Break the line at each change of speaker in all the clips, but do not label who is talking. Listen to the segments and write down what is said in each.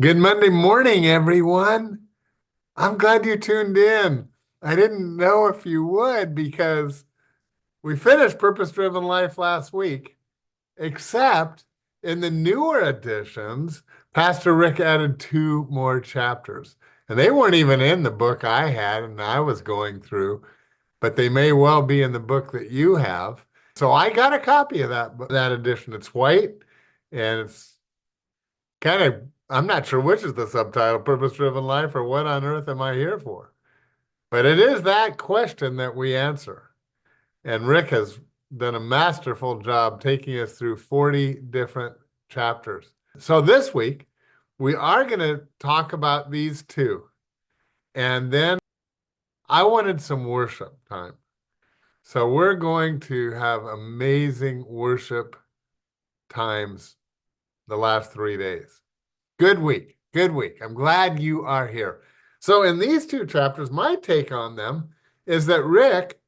Good Monday morning, everyone. I'm glad you tuned in. I didn't know if you would because we finished Purpose Driven Life last week, except in the newer editions, Pastor Rick added two more chapters. And they weren't even in the book I had and I was going through, but they may well be in the book that you have. So I got a copy of that edition. It's white and it's kind of, I'm not sure which is the subtitle, Purpose Driven Life, or what on earth am I here for? But it is that question that we answer. And Rick has done a masterful job taking us through 40 different chapters. So this week, we are going to talk about these two. And then I wanted some worship time. So we're going to have amazing worship times the last 3 days. Good week. Good week. I'm glad you are here. So, in these two chapters, my take on them is that Rick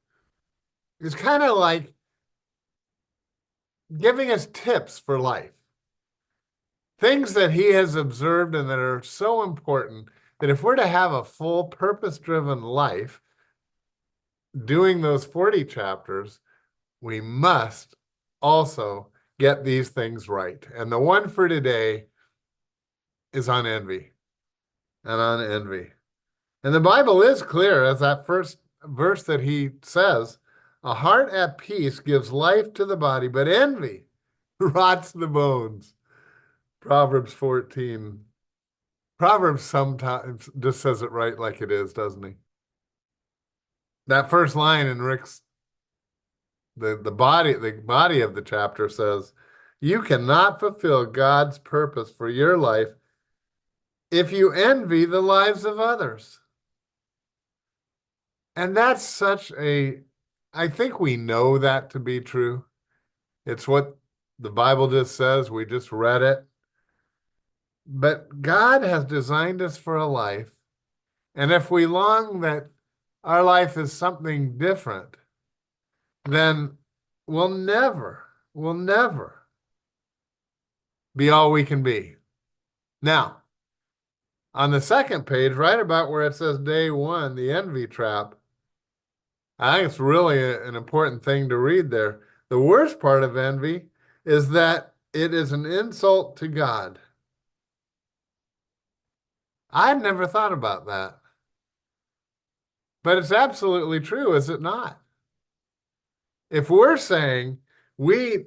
is kind of like giving us tips for life, things that he has observed and that are so important that if we're to have a full purpose driven life, doing those 40 chapters, we must also get these things right. And the one for today is on envy and on envy. And the Bible is clear, as that first verse that he says, a heart at peace gives life to the body, but envy rots the bones. Proverbs 14. Proverbs sometimes just says it right like it is, doesn't he? That first line in Rick's the body of the chapter says, you cannot fulfill God's purpose for your life if you envy the lives of others. And that's I think we know that to be true. It's what the Bible just says. We just read it. But God has designed us for a life. And if we long that our life is something different, then we'll never be all we can be. Now, on the second page, right about where it says day one, the envy trap, I think it's really an important thing to read there. The worst part of envy is that it is an insult to God. I'd never thought about that. But it's absolutely true, is it not? If we're saying we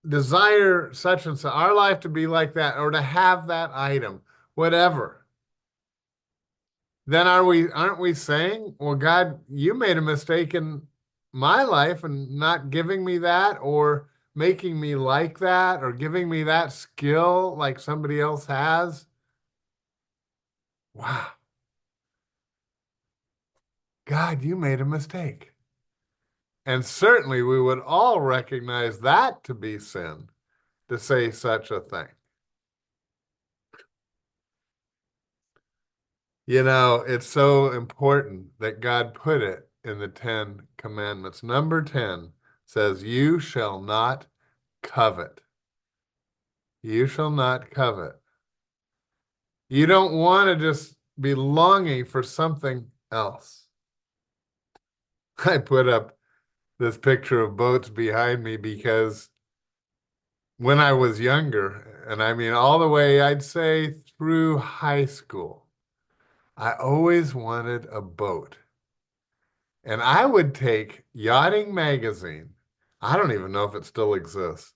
desire such and such, our life to be like that, or to have that item, whatever, then aren't we saying, well, God, you made a mistake in my life and not giving me that, or making me like that, or giving me that skill like somebody else has? Wow. God, you made a mistake. And certainly we would all recognize that to be sin, to say such a thing. You know, it's so important that God put it in the Ten Commandments. Number 10 says, you shall not covet. You shall not covet. You don't want to just be longing for something else. I put up this picture of boats behind me because when I was younger, and I mean all the way, I'd say through high school, I always wanted a boat. And I would take Yachting Magazine. I don't even know if it still exists,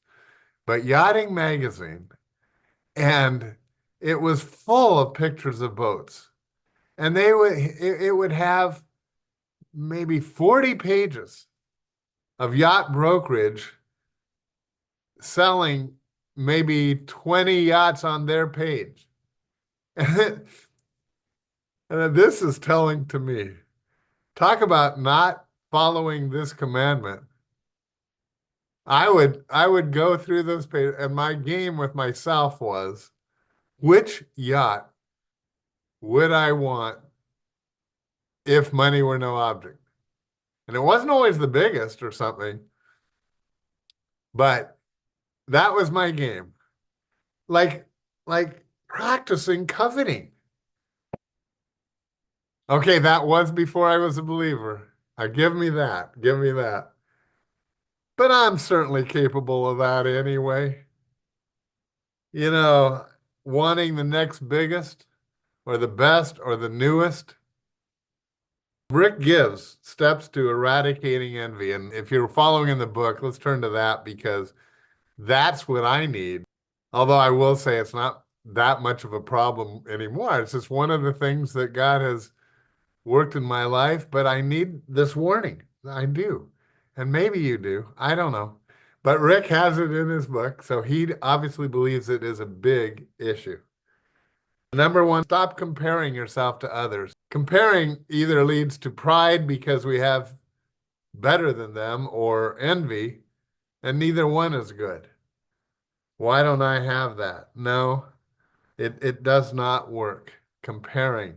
but Yachting Magazine, and it was full of pictures of boats. And it would have maybe 40 pages of yacht brokerage selling maybe 20 yachts on their page. And this is telling to me. Talk about not following this commandment. I would go through those pages, and my game with myself was, which yacht would I want if money were no object? And it wasn't always the biggest or something, but that was my game. Like like practicing coveting. Okay, that was before I was a believer. Give me that. Give me that. But I'm certainly capable of that anyway. You know, wanting the next biggest or the best or the newest. Rick gives steps to eradicating envy. And if you're following in the book, let's turn to that because that's what I need. Although I will say it's not that much of a problem anymore. It's just one of the things that God has worked in my life, but I need this warning. I do. And maybe you do. I don't know. But Rick has it in his book, so he obviously believes it is a big issue. Number one, stop comparing yourself to others. Comparing either leads to pride because we have better than them or envy, and neither one is good. Why don't I have that? No, it does not work. Comparing.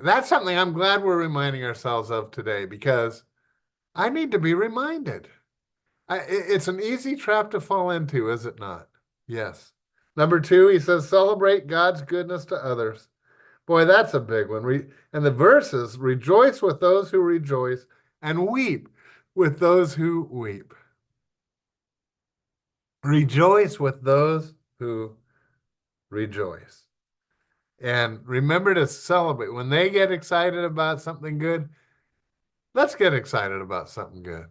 That's something I'm glad we're reminding ourselves of today because I need to be reminded. It's an easy trap to fall into, is it not? Yes. Number two, he says, celebrate God's goodness to others. Boy, that's a big one. And the verses, rejoice with those who rejoice and weep with those who weep. Rejoice with those who rejoice. And remember to celebrate. When they get excited about something good, let's get excited about something good.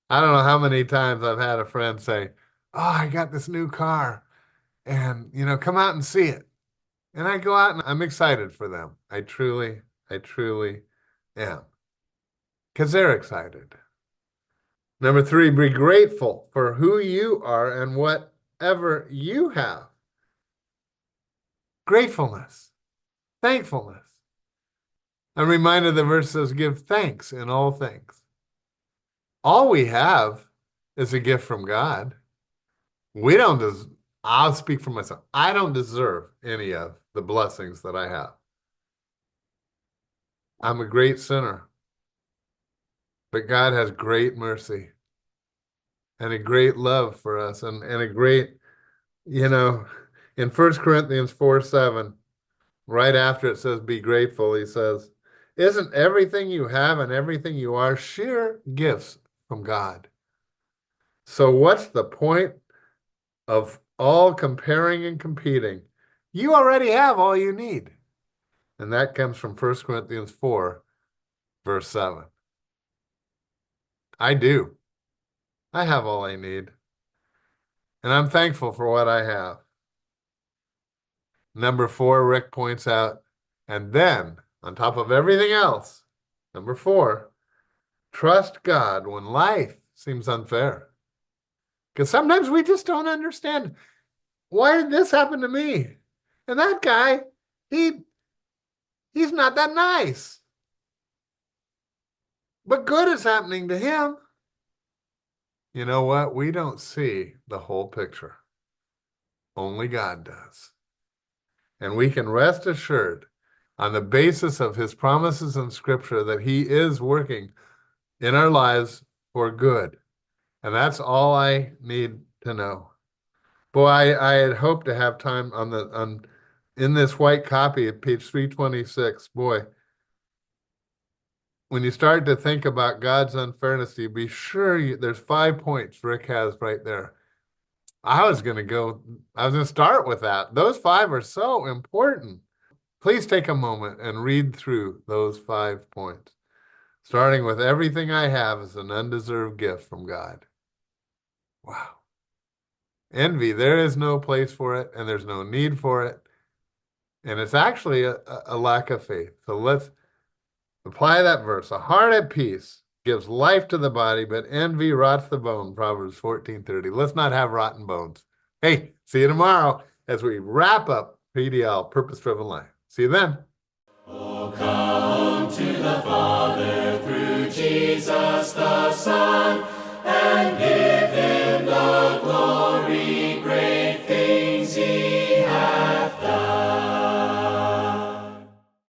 I don't know how many times I've had a friend say, oh, I got this new car and, come out and see it. And I go out and I'm excited for them. I truly am because they're excited. Number three, be grateful for who you are and whatever you have. Gratefulness, thankfulness. I'm reminded the verse says, give thanks in all things. All we have is a gift from God. We don't I'll speak for myself. I don't deserve any of the blessings that I have. I'm a great sinner. But God has great mercy and a great love for us and a great, in 1 Corinthians 4:7, right after it says be grateful, he says, isn't everything you have and everything you are sheer gifts from God? So what's the point of all comparing and competing? You already have all you need. And that comes from 1 Corinthians 4, verse 7. I do. I have all I need. And I'm thankful for what I have. Number four, Rick points out, and then on top of everything else, number four, trust God when life seems unfair. Because sometimes we just don't understand. Why did this happen to me? And that guy, he's not that nice. But good is happening to him. You know what? We don't see the whole picture. Only God does. And we can rest assured on the basis of his promises in Scripture that he is working in our lives for good. And that's all I need to know. Boy, I had hoped to have time in this white copy at page 326. Boy, when you start to think about God's unfairness, you be sure there's 5 points Rick has right there. I was going to start with that. Those 5 are so important. Please take a moment and read through those 5 points, starting with everything I have is an undeserved gift from God. Wow. Envy, there is no place for it, and there's no need for it. And it's actually a lack of faith. So let's apply that verse. A heart at peace gives life to the body, but envy rots the bone, Proverbs 14:30. Let's not have rotten bones. Hey, see you tomorrow as we wrap up PDL, Purpose-Driven Life. See you then.
Oh, come to the Father through Jesus the Son.